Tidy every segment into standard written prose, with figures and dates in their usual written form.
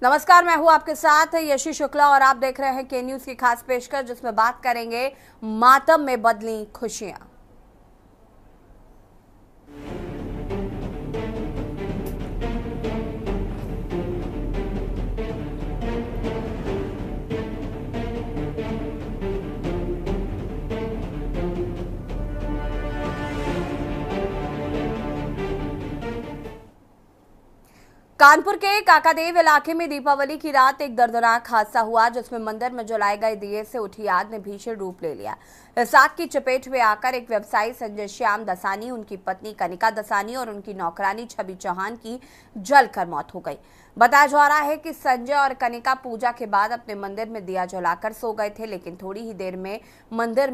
नमस्कार, मैं हूं आपके साथ यशी शुक्ला और आप देख रहे हैं के न्यूज की खास पेशकश, जिसमें बात करेंगे मातम में बदली खुशियां। कानपुर के काकादेव इलाके में दीपावली की रात एक दर्दनाक हादसा हुआ, जिसमें मंदिर में जलाए गए दिए से उठी आग ने भीषण रूप ले लिया। इस आग की चपेट में आकर एक व्यवसायी संजय श्याम दसानी, उनकी पत्नी कनिका दसानी और उनकी नौकरानी छवि चौहान की जलकर मौत हो गई। बताया जा रहा है कि संजय और कनिका पूजा के बाद अपने मंदिर में दिया जलाकर सो गए थे, लेकिन थोड़ी ही देर में मंदिर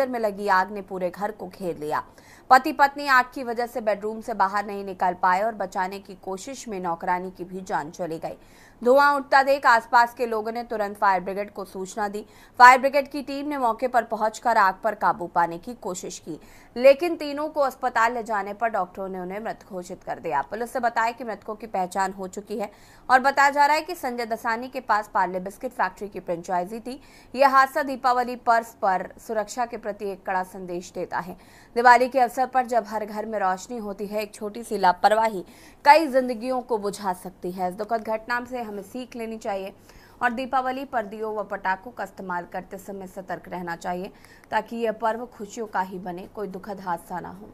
में लगी आग ने पूरे घर को घेर लिया। पति पत्नी आग की वजह से बेडरूम से बाहर नहीं निकल पाए और बचाने की कोशिश में नौकरानी की भी जान चली गई। धुआं उठता देख आसपास के लोगों ने तुरंत फायर ब्रिगेड को सूचना दी। फायर ब्रिगेड की टीम ने मौके पर पहुंचकर आग पर काबू पाने की कोशिश की, लेकिन तीनों को अस्पताल ले जाने पर डॉक्टरों ने उन्हें मृत घोषित कर दिया। पुलिस ने बताया कि मृतकों की पहचान हो चुकी है और बताया जा रहा है कि संजय दसानी के पास पार्ले बिस्किट फैक्ट्री की फ्रेंचाइजी थी। यह हादसा दीपावली पर्व पर सुरक्षा के प्रति एक कड़ा संदेश देता है। दिवाली के अवसर पर जब हर घर में रोशनी होती है, एक छोटी सी लापरवाही कई जिंदगियों को बुझा सकती है। इस दुखद घटना से हमें सीख लेनी चाहिए और दीपावली पर दियों व पटाखों का इस्तेमाल करते समय सतर्क रहना चाहिए, ताकि यह पर्व खुशियों का ही बने, कोई दुखद हादसा ना हो।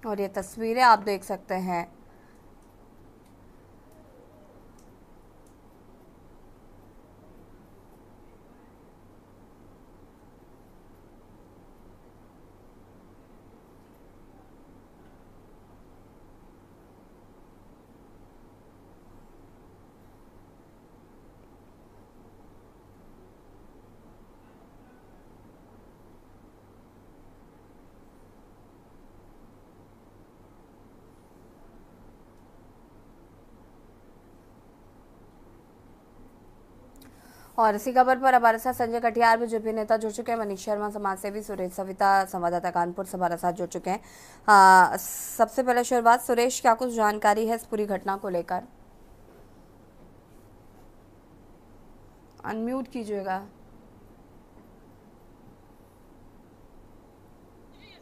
और ये तस्वीरें आप देख सकते हैं। और इसी खबर पर हमारे साथ संजय कटियार भी जेपी नेता जुड़ चुके हैं, मनीष शर्मा समाज सेवी, सुरेश सविता संवाददाता कानपुर से हमारे साथ जुड़ चुके हैं। सबसे पहले शुरुआत, सुरेश, क्या कुछ जानकारी है इस पूरी घटना को लेकर? अनम्यूट कीजिएगा।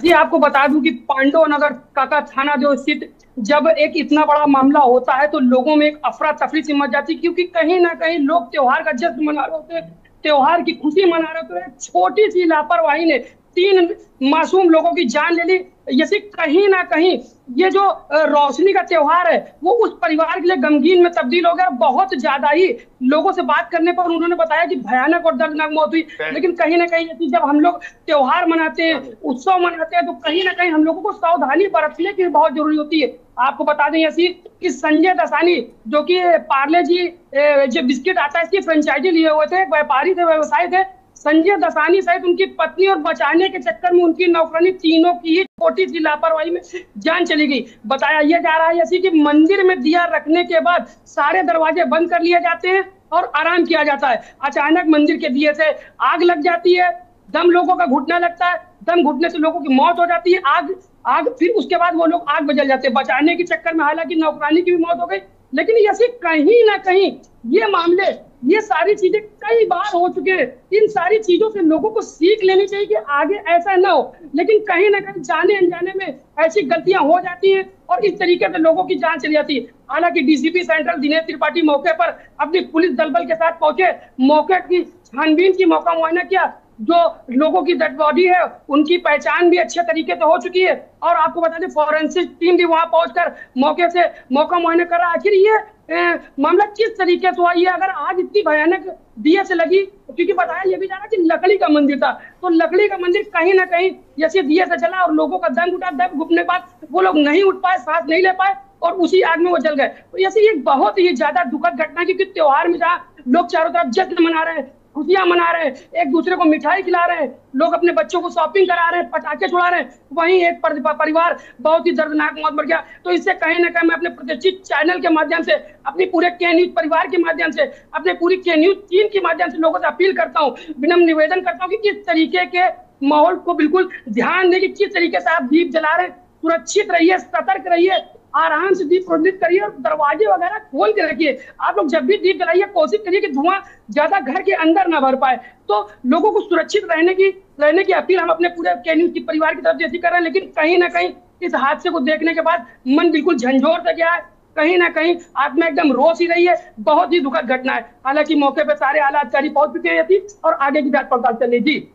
जी, आपको बता दूं कि पांडव नगर काका थाना जो स्थित जब एक इतना बड़ा मामला होता है तो लोगों में एक अफरा तफरी सी मच जाती है, क्योंकि कहीं ना कहीं लोग त्योहार का जश्न मना रहे होते हैं, त्योहार की खुशी मना रहे होते हैं। छोटी सी लापरवाही ने 3 मासूम लोगों की जान ले ली। जैसे कहीं ना कहीं ये जो रोशनी का त्योहार है वो उस परिवार के लिए गमगीन में तब्दील हो गया। बहुत ज्यादा ही लोगों से बात करने पर उन्होंने बताया कि भयानक और दर्दनाक मौत हुई। लेकिन कहीं ना कहीं जब हम लोग त्योहार मनाते हैं, उत्सव मनाते हैं, तो कहीं ना कहीं हम लोगों को सावधानी बरतने की बहुत जरूरी होती है। आपको बता दें ऐसी कि संजय दसानी जो कि पार्ले जी जो बिस्किट आता है इसकी फ्रेंचाइजी लिए हुए थे, व्यापारी थे, व्यवसायी थे। संजय दसानी सहित उनकी पत्नी और बचाने के चक्कर में उनकी नौकरानी, तीनों की ही छोटी सी लापरवाही में जान चली गई। बताया यह जा रहा है ऐसी कि मंदिर में दिया रखने के बाद सारे दरवाजे बंद कर लिए जाते हैं और आराम किया जाता है। अचानक मंदिर के दिए से आग लग जाती है, दम लोगों का घुटने लगता है, दम घुटने से लोगों की मौत हो जाती है। आग फिर उसके बाद वो लोग आग में जल जाते हैं। बचाने के चक्कर में हालांकि नौकरानी की भी मौत हो गई, लेकिन ऐसे कहीं ना कहीं ये मामले, ये सारी चीजें कई बार हो चुके हैं। इन सारी चीजों से लोगों को सीख लेनी चाहिए कि आगे ऐसा ना हो, लेकिन कहीं ना कहीं जाने अनजाने में ऐसी गलतियां हो जाती हैं और इस तरीके से लोगों की जान चली जाती है। हालांकि डीसीपी सेंट्रल दिनेश त्रिपाठी मौके पर अपनी पुलिस दल बल के साथ पहुंचे, मौके की छानबीन की, मौका मुआयना किया। जो लोगों की डेड बॉडी है उनकी पहचान भी अच्छे तरीके से हो चुकी है और आपको बता दें फॉरेंसिक टीम भी वहां पहुंचकर मौके से मौका मुआयना कर रहा है। आखिर ये मामला किस तरीके से हुआ, ये अगर आग इतनी भयानक दिए से लगी, क्योंकि बताया ये भी जा रहा कि लकड़ी का मंदिर था, तो लकड़ी का मंदिर कहीं ना कहीं जैसे दिए से चला और लोगों का दम घुटा, दम घुटने के बाद वो लोग नहीं उठ पाए, सांस नहीं ले पाए और उसी आग में वो जल गए। तो ऐसे ये बहुत ही ज्यादा दुखद घटना, क्योंकि त्योहार में जहाँ लोग चारों तरफ जश्न मना रहे हैं, खुशियां मना रहे हैं, एक दूसरे को मिठाई खिला रहे हैं, लोग अपने बच्चों को शॉपिंग करा रहे हैं, पटाखे छुड़ा रहे हैं, वहीं एक परिवार बहुत ही दर्दनाक मौत मर गया। तो इससे कहीं ना कहीं मैं अपने प्रतिष्ठित चैनल के माध्यम से, अपनी पूरे के न्यूज परिवार के माध्यम से, अपने पूरी के न्यूज टीम के माध्यम से लोगों से अपील करता हूँ, विनम्र निवेदन करता हूँ कि इस तरीके के माहौल को बिल्कुल ध्यान दें कि किस तरीके से आप दीप जला रहे हैं। सुरक्षित रहिए, सतर्क रहिए, आराम से दीप प्रज्वलित करिए और दरवाजे वगैरह खोल के रखिए। आप लोग जब भी दीप जलाइए कोशिश करिए कि धुआं ज्यादा घर के अंदर ना भर पाए। तो लोगों को सुरक्षित रहने की अपील हम अपने पूरे के न्यूज की परिवार की तरफ से ऐसी कर रहे हैं। लेकिन कहीं ना कहीं इस हादसे को देखने के बाद मन बिल्कुल झंझोर से गया है, कहीं ना कहीं आत्मा एकदम रोस ही रही है। बहुत ही दुखद घटना है। हालांकि मौके पर सारे आला अधिकारी पहुंच चुके थी और आगे की जांच पड़ताल चल रही थी।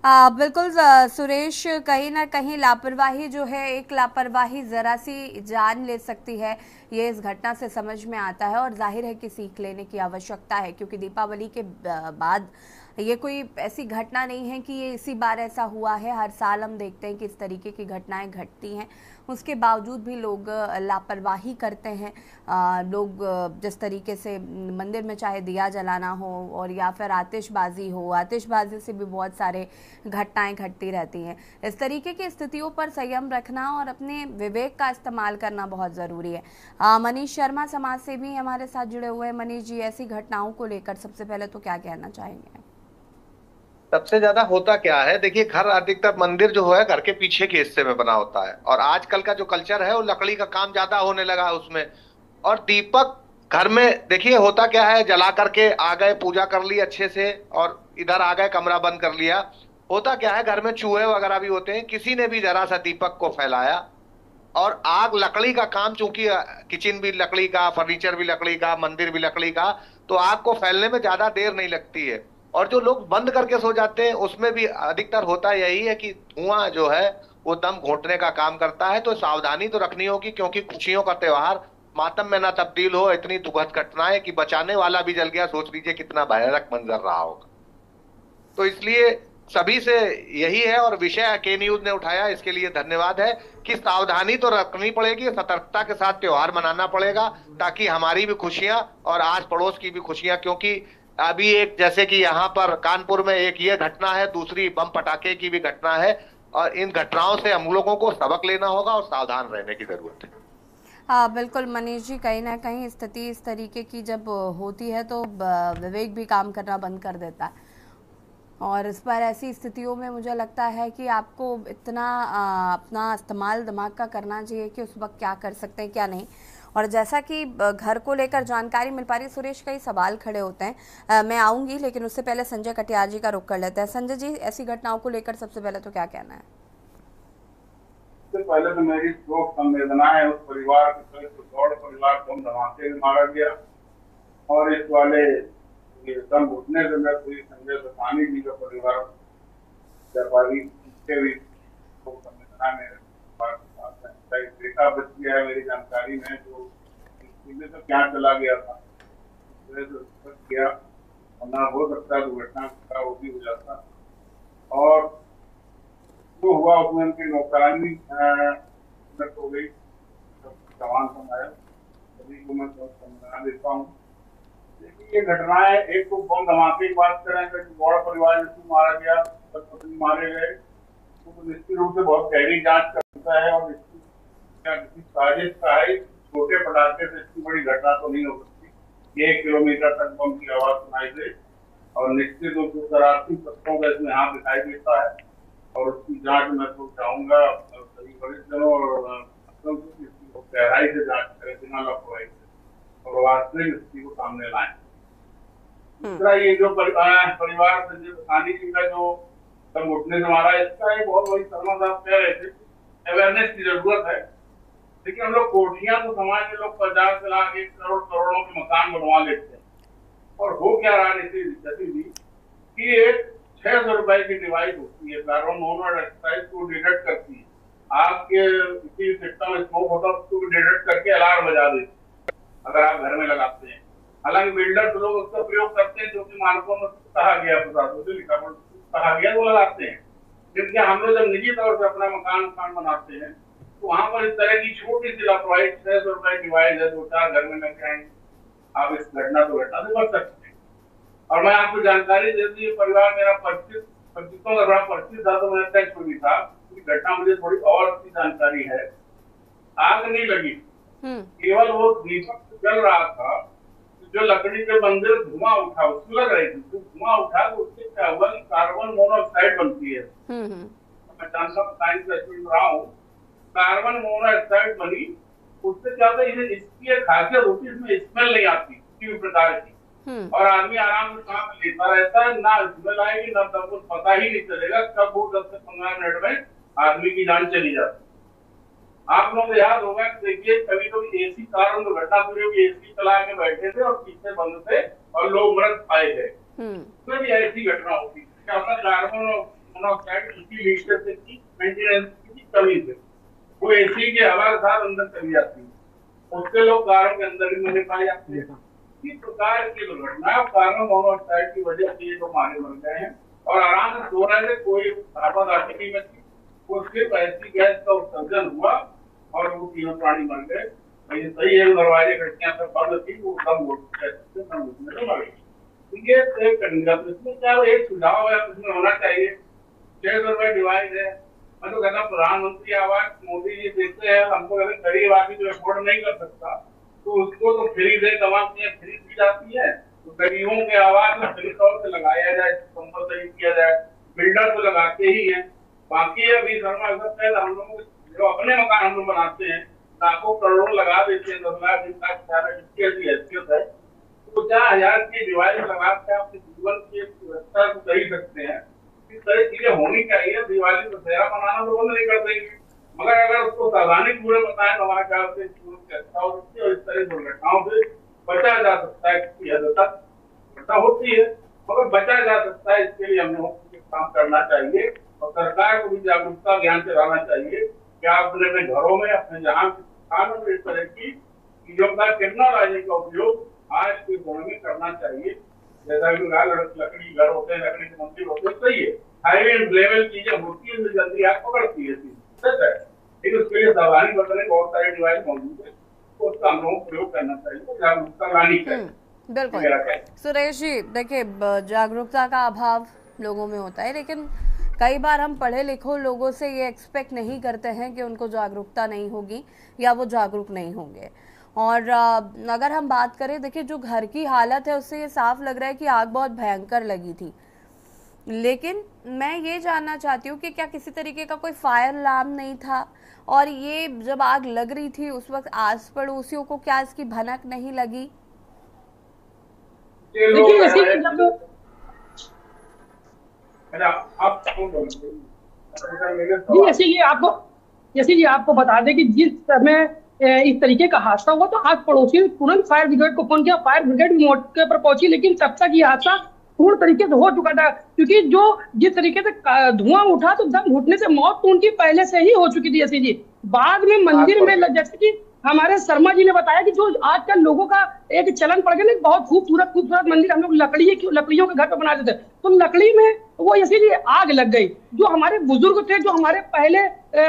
बिल्कुल सुरेश, कहीं ना कहीं लापरवाही जो है, एक लापरवाही जरा सी जान ले सकती है, ये इस घटना से समझ में आता है। और जाहिर है कि सीख लेने की आवश्यकता है, क्योंकि दीपावली के बाद ये कोई ऐसी घटना नहीं है कि ये इसी बार ऐसा हुआ है। हर साल हम देखते हैं कि इस तरीके की घटनाएं घटती हैं, उसके बावजूद भी लोग लापरवाही करते हैं। लोग जिस तरीके से मंदिर में चाहे दिया जलाना हो और या फिर आतिशबाजी हो, आतिशबाजी से भी बहुत सारे घटनाएं घटती रहती हैं। इस तरीके की स्थितियों पर संयम रखना और अपने विवेक का इस्तेमाल करना बहुत ज़रूरी है। मनीष शर्मा समाज सेवी हमारे साथ जुड़े हुए हैं। मनीष जी, ऐसी घटनाओं को लेकर सबसे पहले तो क्या कहना चाहेंगे? सबसे ज्यादा होता क्या है, देखिए घर अधिकतर मंदिर जो है घर के पीछे के हिस्से में बना होता है, और आजकल का जो कल्चर है वो लकड़ी का काम ज्यादा होने लगा है उसमें। और दीपक घर में देखिए होता क्या है, जला करके आ गए, पूजा कर ली अच्छे से और इधर आ गए, कमरा बंद कर लिया। होता क्या है, घर में चूहे वगैरह भी होते हैं, किसी ने भी जरा सा दीपक को फैलाया और आग, लकड़ी का काम, चूंकि किचन भी लकड़ी का, फर्नीचर भी लकड़ी का, मंदिर भी लकड़ी का, तो आग को फैलने में ज्यादा देर नहीं लगती है। और जो लोग बंद करके सो जाते हैं उसमें भी अधिकतर होता यही है कि धुआं जो है वो दम घोंटने का काम करता है। तो सावधानी तो रखनी होगी, क्योंकि खुशियों का त्योहार मातम में ना तब्दील हो। इतनी दुखद घटना है कि बचाने वाला भी जल गया, सोच लीजिए कितना भयानक मंजर रहा होगा। तो इसलिए सभी से यही है, और विषय के न्यूज ने उठाया, इसके लिए धन्यवाद है कि सावधानी तो रखनी पड़ेगी, सतर्कता के साथ त्योहार मनाना पड़ेगा, ताकि हमारी भी खुशियां और आस पड़ोस की भी खुशियां। क्योंकि अभी एक जैसे कि यहाँ पर कानपुर में एक ये घटना है, दूसरी बम पटाखे की भी घटना है, और इन घटनाओं से हम लोगों को सबक लेना होगा और सावधान रहने की जरूरत है। हाँ बिल्कुल मनीष जी, कहीं ना कहीं स्थिति इस तरीके की जब होती है तो विवेक भी काम करना बंद कर देता है। और इस पर ऐसी स्थितियों में मुझे लगता है कि आपको इतना अपना इस्तेमाल दिमाग का करना चाहिए कि उस वक्त क्या कर सकते हैं क्या नहीं। और जैसा कि घर को लेकर जानकारी मिल पा रही, सुरेश कई सवाल खड़े होते हैं, मैं आऊँगी, लेकिन उससे पहले संजय कटियार जी का रुख कर लेते हैं। संजय जी, ऐसी घटनाओं को लेकर सबसे पहले तो क्या कहना है? सबसे पहले तो मेरी शोक संवेदना है उस परिवार के प्रति, गौड़ परिवार को धमाके में मारा गया। और इस वाले दम घुटने से मैं पूरी संजय दसानी जी का परिवार व्यापारी के भी शोक संवेदना में बेटा बच गया है मेरी जानकारी में, जो इसमें तो क्या चला गया था तो किया, वरना हो सकता दुर्घटना का वो भी हो जाता। और जो हुआ उसमें उनकी नौकरानी हो गई, जवान समाया, सभी को मैं समझा देता हूँ। लेकिन ये घटनाएं, एक तो बम धमाके की बात करें कि बड़ा परिवार जिसमें मारा गया, पत्नी मारे गए, तो निश्चित रूप से बहुत गहरी जांच करता है। और साजिश का है, छोटे पटाखे से इतनी बड़ी घटना तो नहीं हो सकती। 1 किलोमीटर तक बम की आवाज सुनाई दे, और निश्चित रूप से शरारती तत्वों का इसमें हाथ दिखाई देता है। और उसकी जांच मैं तो चाहूंगा सभी वरिष्ठ जनों और गहराई से जांच करें, बिना लापरवाही से, और वास्तविक स्थिति को सामने लाएं। दूसरा, ये जो परिवार संजय दसानी जी का जो दम घुटने से मारा, इसका एक बहुत बड़ी शर्मा साहब कह रहे थे, अवेयरनेस की जरूरत है। लेकिन हम लोग कोठियां तो समाज के लोग 50 लाख 1 करोड़ करोड़ों के मकान बनवा लेते हैं, और हो क्या रहा नीति कि एक 600 रुपए की डिवाइस होती है, कार्बन मोनोऑक्साइड को डिटेक्ट करती है। आपके इसी सिस्टम स्मोक होता है, उसको डिटेक्ट करके अलार्म बजा देती है अगर आप घर में लगाते हैं। हालांकि बिल्डर्स लोग उसका प्रयोग करते हैं, जो कि मानकों में कहा गया, प्रशासन से लिखा कहा गया, वो लगाते हैं। क्योंकि हम लोग जब निजी तौर से अपना मकान बनाते हैं तो वहां पर इस तरह की छोटी सी लापरवाही, 600 रुपए डिवाइस है, 2-4 घर में लग जाएंगे, आप इस घटना से बच सकते हैं। और मैं आपको जानकारी दे दी, परिवार मेरा परिचितों का बड़ा परिचित था, तो मेरा टैक्स भी था। घटना मुझे थोड़ी और अच्छी जानकारी है। आग नहीं लगी, केवल वो दीपक जल रहा था, जो लकड़ी के मंदिर धुआं उठा, उसको लग रही थी, तो धुआं उठा तो उससे क्या हुआ कि कार्बन मोनोऑक्साइड बनती है। मैं जानता हूँ, साइंस स्टूडेंट रहा हूँ। कार्बन मोनोऑक्साइड बनी, उससे क्या होता है, इसकी एक खासियत होती है, इसमें स्मेल नहीं आती किसी भी प्रकार की, और आदमी आराम से काम लेता रहता है, ना स्मेल आएगी ना तब कुछ पता ही नहीं चलेगा कब वो 10 से 15 मिनट में आदमी की जान चली जाती। आप लोगों को याद होगा कि देखिए, कभी कभी एसी कारण दुर्घटना हुई, एसी चला के बैठे थे और पीछे बंद थे और लोग मृत पाए गए, उसमें भी ऐसी घटना होती है। क्या होता है, कार्बन मोनोऑक्साइड की लीकेज की मेंटेनेंस की कमी से वो एसी के हवा के साथ अंदर चली जाती है, उससे लोग कारों के अंदर ही मरे पाए जाते हैं। इस प्रकार की दुर्घटना कार्बन मोनोऑक्साइड की वजह से ये लोग मारे मर गए हैं, और आराम से सो रहे थे, कोई आपत्ति नहीं बची, वो सिर्फ ऐसी गैस का उत्सर्जन हुआ और वो तीनों प्राणी मर गए। सही है, दरवाजे खिड़कियां सब बंद थी, वो दम घुटने तो मर गए। ये इसमें क्या एक सुझाव है, इसमें होना चाहिए 600 रुपए डिवाइस है। मैं तो कहता प्रधानमंत्री आवास मोदी जी देते हैं, हमको अगर गरीब आदमी जो अफोर्ड नहीं कर सकता तो उसको तो फ्री दे, तमाम चीजें फ्री दी जाती है, तो गरीबों के आवास में फ्री तौर से लगाया जाए, कंपल्सरी किया जाए। बिल्डर तो लगाते ही है, बाकी अभी शर्मा हम लोग जो अपने मकान हम लोग बनाते हैं, लाखों करोड़ों लगा देते हैं, 10 लाख 20 लाख जिसकी ऐसी हैसियत है, तो 50,000 की डिवाइस लगा के अपने जीवन की व्यवस्था को कर सकते हैं। इस तरह चीजें होनी चाहिए। दिवाली दशहरा मनाना तो बंद नहीं कर देंगे, मगर अगर उसको सावधानी पूरे बताएं तो हमारे ख्याल से अच्छा हो सकती है, और इस तरह दुर्घटनाओं से बचा जा सकता है। किसी हद तक घटना होती है मगर बचा जा सकता है, इसके लिए हमें काम करना चाहिए, और सरकार को भी जागरूकता ज्ञान से लाना चाहिए कि आप अपने घरों में, अपने जहाँ स्थान में इस तरह की चीजों का, टेक्नोलॉजी का उपयोग आज के दौर में करना चाहिए। जैसा कि लकड़ी घर होते हैं, लकड़ी के मंदिर होते हैं, सही है, हाईवे लेवल चीजें होती है, जल्दी आग पकड़ती है, लेकिन उसके लिए सावधानी बरतने बहुत सारे डिवाइस मौजूद है, उसका हम लोगों को प्रयोग करना चाहिए, जागरूकता लानी चाहिए। बिल्कुल सुरेश जी, देखिए जागरूकता का अभाव लोगों में होता है, लेकिन कई बार हम पढ़े लिखे लोगों से ये एक्सपेक्ट नहीं करते हैं कि उनको जागरूकता नहीं होगी या वो जागरूक नहीं होंगे। और अगर हम बात करें, देखिए जो घर की हालत है उससे ये साफ लग रहा है कि आग बहुत भयंकर लगी थी, लेकिन मैं ये जानना चाहती हूँ कि क्या किसी तरीके का कोई फायर अलार्म नहीं था, और ये जब आग लग रही थी उस वक्त आस पड़ोसियों को क्या इसकी भनक नहीं लगी? देखिए जैसे ये आपको बता दें कि जिस समय इस तरीके का हादसा हुआ तो आज पड़ोसी ने तुरंत फायर ब्रिगेड को फोन किया, फायर ब्रिगेड मौके पर पहुंची, लेकिन तब तक ये हादसा पूर्ण तरीके से हो चुका था, क्योंकि जो जिस तरीके से धुआं उठा तो दम घुटने से मौत तो उनकी पहले से ही हो चुकी थी। ऐसी जी बाद में मंदिर में, जैसे कि हमारे शर्मा जी ने बताया कि जो आजकल लोगों का एक चलन पड़ गया ना, बहुत खूबसूरत मंदिर हम लोग लकड़ियों के घर पर बनाते थे, तो लकड़ी में वो इसीलिए आग लग गई। जो हमारे बुजुर्ग थे, जो हमारे पहले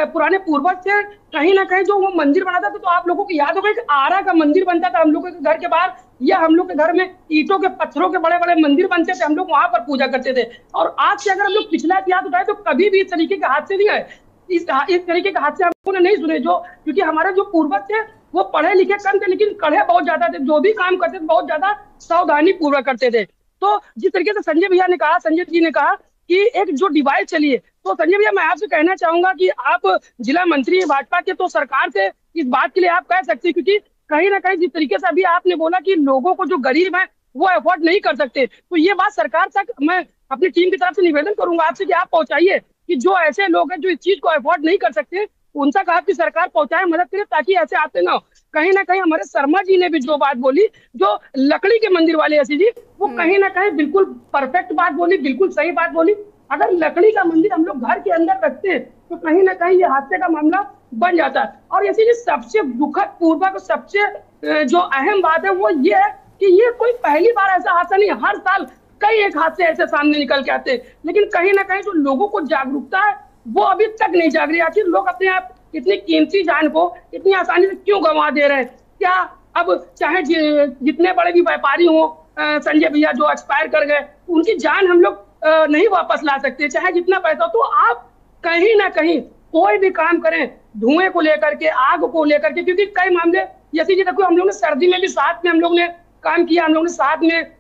पुराने पूर्वज थे, कहीं ना कहीं जो वो मंदिर बनाता था, तो आप लोगों को याद होगा कि आरा का मंदिर बनता था हम लोगों के घर के बाहर, या हम लोग के घर में ईंटों के पत्थरों के बड़े बड़े मंदिर बनते थे, हम लोग वहां पर पूजा करते थे। और आज से अगर हम लोग पिछला इतिहास उठाए तो कभी भी इस तरीके के हादसे नहीं आए, इस तरीके के हादसे हम लोगों ने नहीं सुने, जो क्योंकि हमारे जो पूर्वज थे वो पढ़े लिखे कम थे, लेकिन कड़े बहुत ज्यादा थे, जो भी काम करते थे बहुत ज्यादा सावधानी पूर्वक करते थे। तो जिस तरीके से संजय जी ने कहा कि एक जो डिवाइस चली है, तो संजय भैया मैं आपसे कहना चाहूंगा कि आप जिला मंत्री भाजपा के, तो सरकार से इस बात के लिए आप कह सकते हैं, क्योंकि कहीं ना कहीं जिस तरीके से अभी आपने बोला कि लोगों को जो गरीब है वो अफोर्ड नहीं कर सकते, तो ये बात सरकार तक मैं अपनी टीम की तरफ से निवेदन करूंगा आपसे कि आप पहुंचाइए कि जो ऐसे लोग हैं जो इस चीज को अफोर्ड नहीं कर सकते, उन तक आपकी सरकार पहुंचाए, मदद करे, ताकि ऐसे आते ना हो। कहीं ना कहीं हमारे शर्मा जी ने भी जो बात बोली, जो लकड़ी के मंदिर वाले ऐसी जी, वो कहीं ना कहीं बिल्कुल परफेक्ट बात बोली, बिल्कुल सही बात बोली। अगर लकड़ी का मंदिर हम लोग घर के अंदर रखते हैं तो कहीं ना कहीं ये हादसे का मामला बन जाता है। और ऐसी जी सबसे दुखद पूर्वक, सबसे जो अहम बात है वो ये है कि ये कोई पहली बार ऐसा हादसा नहीं, हर साल कई एक हादसे ऐसे सामने निकल के आते हैं, लेकिन कहीं ना कहीं जो लोगों को जागरूकता है वो अभी तक नहीं जाग रही। आखिर लोग अपने आप इतनी कीमती जान को इतनी आसानी से क्यों गंवा दे रहे हैं? क्या अब चाहे जितने बड़े भी व्यापारी हो, संजय भैया जो एक्सपायर कर गए, उनकी जान हम लोग नहीं वापस ला सकते, चाहे जितना पैसा हो। तो आप कहीं ना कहीं कोई भी काम करें धुएं को लेकर के, आग को लेकर के, क्योंकि कई मामले जैसे कि देखो, हम लोग ने सर्दी में भी साथ में हम लोग ने काम किया, हम लोग ने साथ में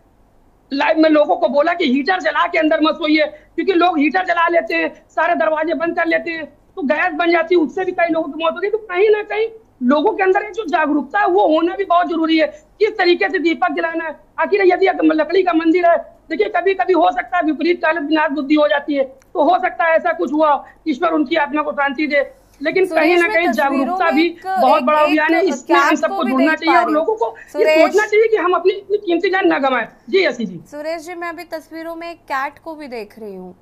लाइव में लोगों को बोला कि हीटर जला के अंदर मत सोइए, क्योंकि लोग हीटर जला लेते हैं, सारे दरवाजे बंद कर लेते हैं, तो गैस बन जाती है, उससे भी कई लोगों की मौत होती है। तो कहीं ना कहीं लोगों के अंदर एक जो जागरूकता है वो होना भी बहुत जरूरी है, किस तरीके से दीपक जलाना है। आखिर यदि लकड़ी का मंदिर है, देखिए कभी कभी हो सकता है विपरीत काल विनाश बुद्धि हो जाती है, तो हो सकता है ऐसा कुछ हुआ, ईश्वर उनकी आत्मा को शांति दे। लेकिन कहीं ना कहीं जागरूकता भी बहुत बड़ा अभियान है, इसमें हम सबको जुड़ना चाहिए और लोगों को ये सोचना चाहिए कि हम अपनी कीमती जान न गंवाएं। जी यसी जी। सुरेश जी, मैं अभी तस्वीरों में एक कैट को भी देख रही हूँ,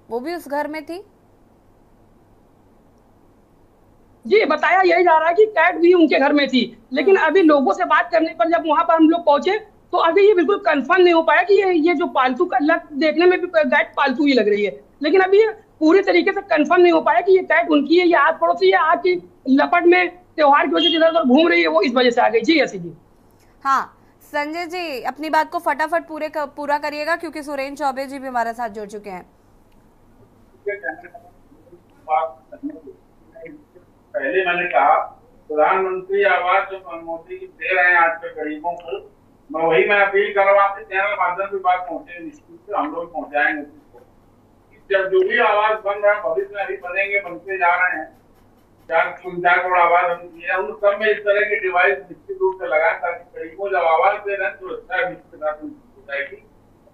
वो भी उस घर में थी। जी बताया यही जा रहा है कि कैट भी उनके घर में थी, लेकिन अभी लोगों से बात करने पर जब वहां पर हम लोग पहुंचे तो अभी ये बिल्कुल कंफर्म नहीं हो पाया कि ये जो पालतू का देखने में भी कैट पालतू ही लग रही है, लेकिन अभी पूरी तरीके से कंफर्म नहीं हो पाया कि ये कैट उनकी है या आस पड़ोसी या आग की लपट में त्योहार की वजह से इधर उधर घूम रही है, वो इस वजह से आ गई। जी ऐसी जी। हाँ संजय जी, अपनी बात को फटाफट पूरा करिएगा, क्योंकि सुरेंद्र चौबे जी भी हमारे साथ जुड़ चुके हैं। पहले मैंने कहा प्रधानमंत्री आवास जो मोदी जी दे रहे हैं आज के गरीबों को, मैं अपील कर रहा हूँ आपके चैनल माध्यम से बात पहुंचे, निश्चित से हम लोग पहुंचाएंगे। जब जो भी आवास बन रहा है, भविष्य में अभी बनेंगे, बनते जा रहे हैं, 4 करोड़ आवास हम दिए, उन सब में इस तरह के डिवाइस निश्चित रूप से लगाए ताकि गरीबों जब आवाज दे रहे हैं तो अच्छा हो जाएगी।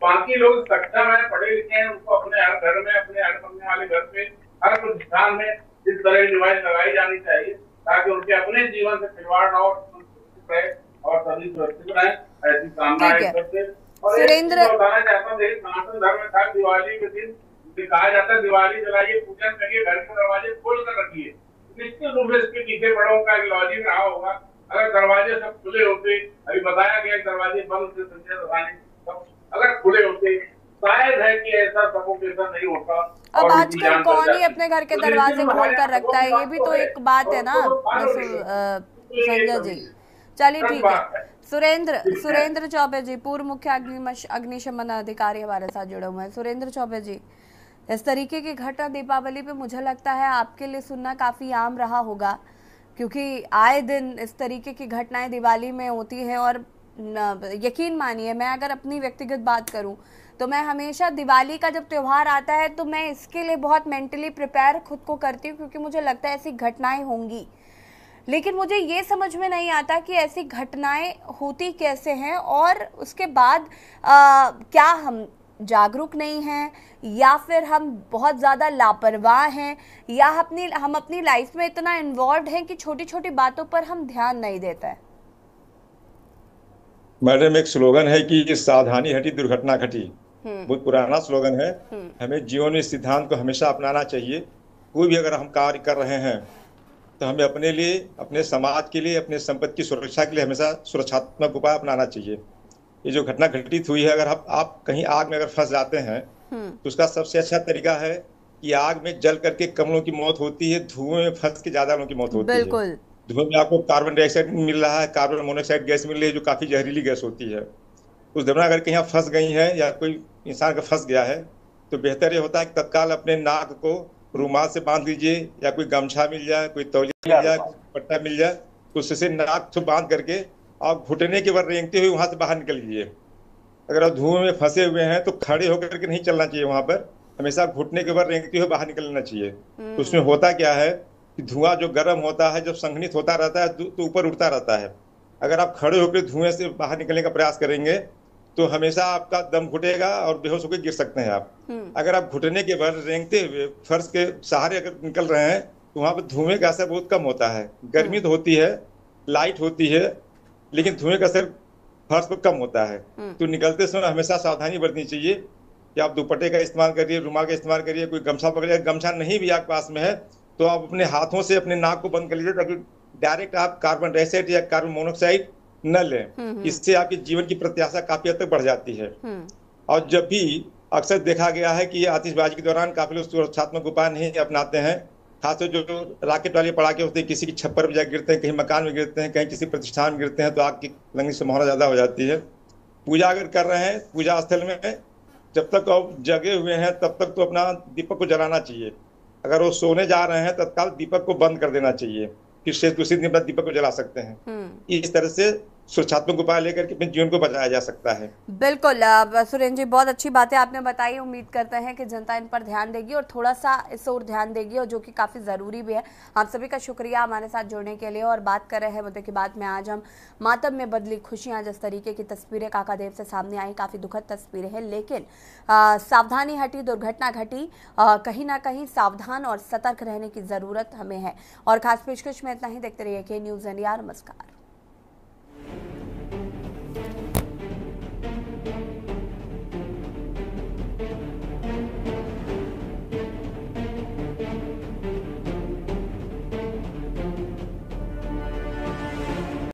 बाकी लोग सक्षम है, पढ़े लिखे हैं, उनको अपने हर घर में, अपने हर बनने वाले घर पे, हर प्रतिष्ठान में इस तरह की डिवाइस लगाई जानी चाहिए ताकि उनके अपने जीवन से खिलवाड़ ना हो और सभी सुरक्षित रहे। ऐसी कामना है सबसे। और बताना चाहता हूँ, सनातन धर्म में था दिवाली के दिन कहा जाता है दिवाली जलाइए, पूजन करिए, घर के दरवाजे खोल कर रखिए। निश्चित रूप से इसके पीछे बड़ों का एक लॉजिक रहा होगा। अगर दरवाजे सब खुले होते, अभी बताया गया दरवाजे बंद थे, संजय दवाने सब अगर खुले होते, शायद है कि ऐसा सफोकेशन नहीं होता। अब आजकल कौन ही अपने घर के दरवाजे खोल कर रखता है, ये भी तो एक बात है ना संजय जी। चलिए ठीक है। सुरेंद्र चौबे जी, पूर्व मुख्य अग्निशमन अधिकारी हमारे साथ जुड़े हुए हैं। सुरेंद्र चौबे जी, इस तरीके की घटना दीपावली पे मुझे लगता है आपके लिए सुनना काफ़ी आम रहा होगा, क्योंकि आए दिन इस तरीके की घटनाएं दिवाली में होती हैं। और यकीन मानिए, मैं अगर अपनी व्यक्तिगत बात करूं तो मैं हमेशा दिवाली का जब त्यौहार आता है तो मैं इसके लिए बहुत मेंटली प्रिपेयर खुद को करती हूँ, क्योंकि मुझे लगता है ऐसी घटनाएं होंगी। लेकिन मुझे ये समझ में नहीं आता कि ऐसी घटनाएं होती कैसे हैं, और उसके बाद क्या हम जागरूक नहीं हैं, या फिर हम बहुत ज़्यादा लापरवाह हैं, या हम अपनी लाइफ में इतना इन्वॉल्व हैं कि छोटी छोटी बातों पर हम ध्यान नहीं देते हैं। मैडम, एक स्लोगन है कि सावधानी हटी दुर्घटना घटी, बहुत पुराना स्लोगन है। हमें जीवन में सिद्धांत को हमेशा अपनाना चाहिए। कोई भी अगर हम कार्य कर रहे हैं तो हमें अपने लिए, अपने समाज के लिए, अपने संपत्ति की सुरक्षा के लिए हमेशा सुरक्षात्मक उपाय अपनाना चाहिए। ये जो घटना घटित हुई है, अगर आप कहीं आग में अगर फंस जाते हैं तो उसका सबसे अच्छा तरीका है कि आग में जल करके कम लोगों की मौत होती है, धुएं में फंस के ज्यादा लोगों की मौत होती है। धुएं में आपको कार्बन डाइऑक्साइड मिल रहा है, कार्बन मोनोऑक्साइड गैस मिल रही है, जो काफी जहरीली गैस होती है। उस दौरान अगर कहीं आप फंस गई हैं या कोई इंसान का फंस गया है तो बेहतर ये होता है कि तत्काल अपने नाक को रुमाल से बांध लीजिए, या कोई गमछा मिल जाए, कोई तौलिया मिल जाए, पट्टा मिल जाए, तो उससे नाक से बांध करके आप घुटने के बल रेंगते हुए वहां से बाहर निकल लीजिए। अगर आप धुएं में फंसे हुए हैं तो खड़े होकर के नहीं चलना चाहिए, वहां पर हमेशा घुटने के बल रेंगते हुए बाहर निकलना चाहिए। तो उसमें होता क्या है कि धुआं जो गर्म होता है, जब संघनित होता रहता है तो ऊपर उठता रहता है। अगर आप खड़े होकर धुएं से बाहर निकलने का प्रयास करेंगे तो हमेशा आपका दम घुटेगा और बेहोश होकर गिर सकते हैं आप। अगर आप घुटने के बल रेंगते हुए फर्श के सहारे अगर निकल रहे हैं तो वहां पर धुएं का असर बहुत कम होता है। गर्मी तो होती है, लाइट होती है, लेकिन धुएं का असर फर्श पर कम होता है। तो निकलते समय हमेशा सावधानी बरतनी चाहिए कि आप दुपट्टे का इस्तेमाल करिए, रुमाल का इस्तेमाल करिए, कोई गमछा पकड़िए। गमछा नहीं भी आपके पास में है तो आप अपने हाथों से अपने नाक को बंद कर लीजिए, ताकि डायरेक्ट आप कार्बन डाइऑक्साइड या कार्बन मोनोऑक्साइड न लें। इससे आपके जीवन की प्रत्याशा काफी हद तक बढ़ जाती है। और जब भी अक्सर देखा गया है कि आतिशबाजी के दौरान काफी लोग सुरक्षात्मक उपाय नहीं अपनाते हैं, खासकर जो रॉकेट वाले पटाखे होते हैं, किसी की छप्पर पर जाकर गिरते हैं, कहीं मकान में गिरते हैं, कहीं किसी प्रतिष्ठान में गिरते हैं, तो आग की लगने की संभावना ज्यादा हो जाती है। पूजा अगर कर रहे हैं पूजा स्थल में, जब तक आप जगे हुए हैं तब तक तो अपना दीपक को जलाना चाहिए। अगर वो सोने जा रहे हैं तत्काल दीपक को बंद कर देना चाहिए, फिर शेष दूसरे दिन अपना दीपक को जला सकते हैं। इस तरह से सुरक्षात्मक उपाय लेकर के अपने जीवन को बचाया जा सकता है। बिल्कुल सुरेंद्र जी, बहुत अच्छी बातें आपने बताई। उम्मीद करते हैं कि जनता इन पर ध्यान देगी और थोड़ा सा इस ओर ध्यान देगी, और जो कि काफ़ी ज़रूरी भी है। आप सभी का शुक्रिया हमारे साथ जुड़ने के लिए। और बात कर रहे हैं मुद्दे की बात में, आज हम मातम में बदली खुशियाँ, जिस तरीके की तस्वीरें काका देव से सामने आई, काफ़ी दुखद तस्वीरें हैं, लेकिन सावधानी हटी, दुर्घटना घटी। कहीं ना कहीं सावधान और सतर्क रहने की ज़रूरत हमें है। और खास पेशकश में इतना ही। देखते रहिए के न्यूज़ इंडिया। नमस्कार।